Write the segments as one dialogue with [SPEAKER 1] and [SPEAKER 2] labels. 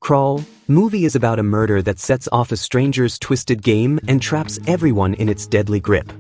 [SPEAKER 1] Crawl movie is about a murder that sets off a stranger's twisted game and traps everyone in its deadly grip.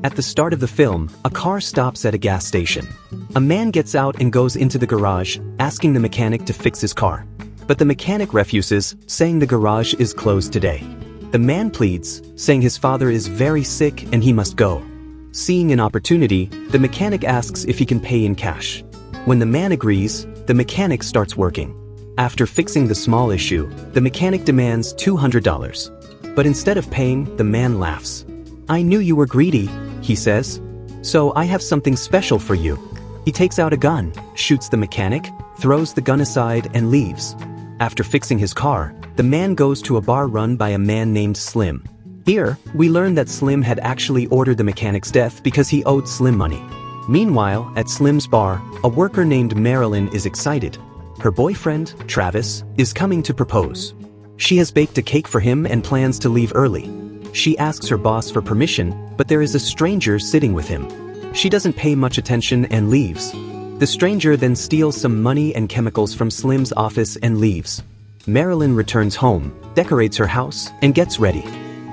[SPEAKER 1] At the start of the film, a car stops at a gas station. A man gets out and goes into the garage, asking the mechanic to fix his car. But the mechanic refuses, saying the garage is closed today. The man pleads, saying his father is very sick and he must go. Seeing an opportunity, the mechanic asks if he can pay in cash. When the man agrees, the mechanic starts working. After fixing the small issue, the mechanic demands $200. But instead of paying, the man laughs. "I knew you were greedy," he says. "So I have something special for you." He takes out a gun, shoots the mechanic, throws the gun aside and leaves. After fixing his car, the man goes to a bar run by a man named Slim. Here, we learn that Slim had actually ordered the mechanic's death because he owed Slim money. Meanwhile, at Slim's bar, a worker named Marilyn is excited. Her boyfriend, Travis, is coming to propose. She has baked a cake for him and plans to leave early. She asks her boss for permission, but there is a stranger sitting with him. She doesn't pay much attention and leaves. The stranger then steals some money and chemicals from Slim's office and leaves. Marilyn returns home, decorates her house, and gets ready.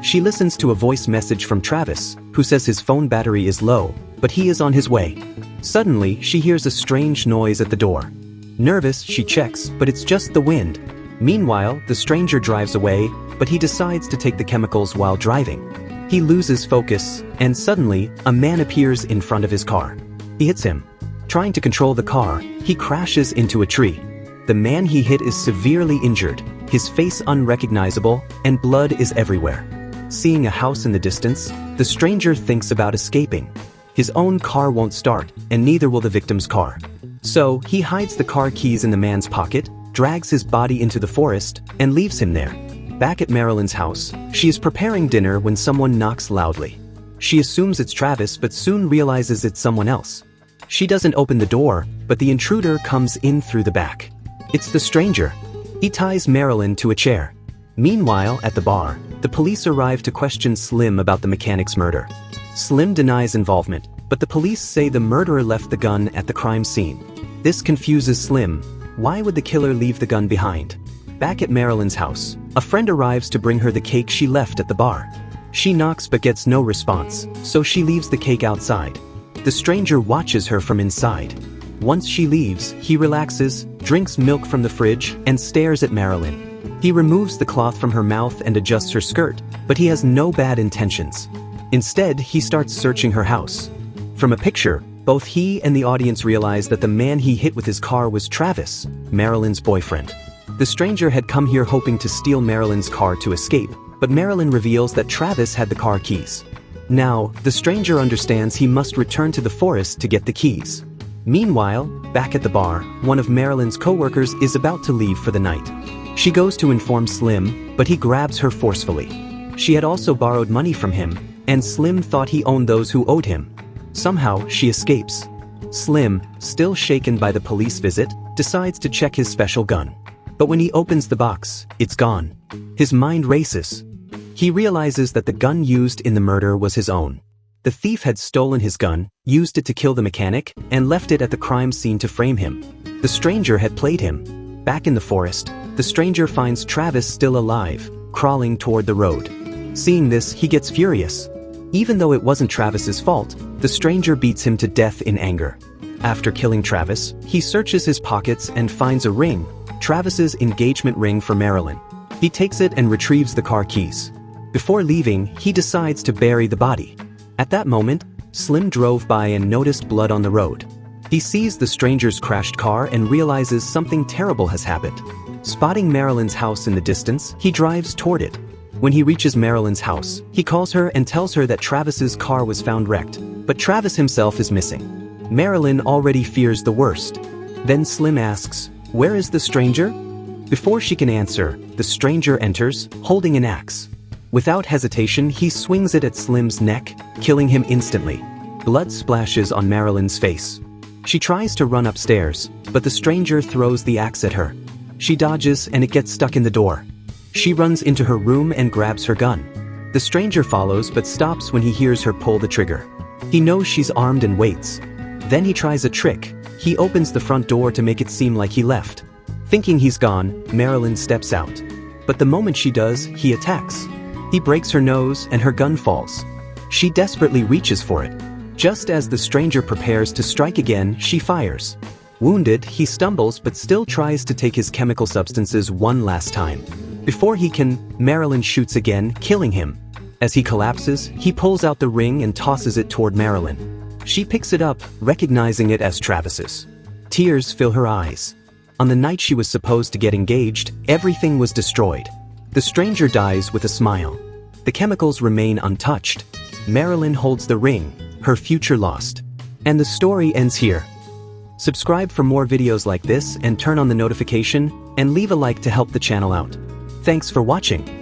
[SPEAKER 1] She listens to a voice message from Travis, who says his phone battery is low, but he is on his way. Suddenly, she hears a strange noise at the door. Nervous, she checks, but it's just the wind. Meanwhile, the stranger drives away, but he decides to take the chemicals while driving. He loses focus, and suddenly, a man appears in front of his car. He hits him. Trying to control the car, he crashes into a tree. The man he hit is severely injured, his face unrecognizable, and blood is everywhere. Seeing a house in the distance, the stranger thinks about escaping. His own car won't start, and neither will the victim's car. So, he hides the car keys in the man's pocket, drags his body into the forest, and leaves him there. Back at Marilyn's house, she is preparing dinner when someone knocks loudly. She assumes it's Travis but soon realizes it's someone else. She doesn't open the door, but the intruder comes in through the back. It's the stranger. He ties Marilyn to a chair. Meanwhile, at the bar, the police arrive to question Slim about the mechanic's murder. Slim denies involvement, but the police say the murderer left the gun at the crime scene. This confuses Slim. Why would the killer leave the gun behind? Back at Marilyn's house, a friend arrives to bring her the cake she left at the bar. She knocks but gets no response, so she leaves the cake outside. The stranger watches her from inside. Once she leaves, he relaxes, drinks milk from the fridge, and stares at Marilyn. He removes the cloth from her mouth and adjusts her skirt, but he has no bad intentions. Instead, he starts searching her house. From a picture, both he and the audience realize that the man he hit with his car was Travis, Marilyn's boyfriend. The stranger had come here hoping to steal Marilyn's car to escape, but Marilyn reveals that Travis had the car keys. Now, the stranger understands he must return to the forest to get the keys. Meanwhile, back at the bar, one of Marilyn's co-workers is about to leave for the night. She goes to inform Slim, but he grabs her forcefully. She had also borrowed money from him, and Slim thought he owned those who owed him. Somehow, she escapes. Slim, still shaken by the police visit, decides to check his special gun. But when he opens the box, it's gone. His mind races. He realizes that the gun used in the murder was his own. The thief had stolen his gun, used it to kill the mechanic, and left it at the crime scene to frame him. The stranger had played him. Back in the forest, the stranger finds Travis still alive, crawling toward the road. Seeing this, he gets furious. Even though it wasn't Travis's fault, the stranger beats him to death in anger. After killing Travis, he searches his pockets and finds a ring, Travis's engagement ring for Marilyn. He takes it and retrieves the car keys. Before leaving, he decides to bury the body. At that moment, Slim drove by and noticed blood on the road. He sees the stranger's crashed car and realizes something terrible has happened. Spotting Marilyn's house in the distance, he drives toward it. When he reaches Marilyn's house, he calls her and tells her that Travis's car was found wrecked, but Travis himself is missing. Marilyn already fears the worst. Then Slim asks, "Where is the stranger?" Before she can answer, the stranger enters, holding an axe. Without hesitation, he swings it at Slim's neck, killing him instantly. Blood splashes on Marilyn's face. She tries to run upstairs, but the stranger throws the axe at her. She dodges and it gets stuck in the door. She runs into her room and grabs her gun. The stranger follows but stops when he hears her pull the trigger. He knows she's armed and waits. Then he tries a trick. He opens the front door to make it seem like he left. Thinking he's gone, Marilyn steps out. But the moment she does, he attacks. He breaks her nose and her gun falls. She desperately reaches for it. Just as the stranger prepares to strike again, she fires. Wounded, he stumbles but still tries to take his chemical substances one last time. Before he can, Marilyn shoots again, killing him. As he collapses, he pulls out the ring and tosses it toward Marilyn. She picks it up, recognizing it as Travis's. Tears fill her eyes. On the night she was supposed to get engaged, everything was destroyed. The stranger dies with a smile. The chemicals remain untouched. Marilyn holds the ring, her future lost. And the story ends here. Subscribe for more videos like this and turn on the notification, and leave a like to help the channel out. Thanks for watching.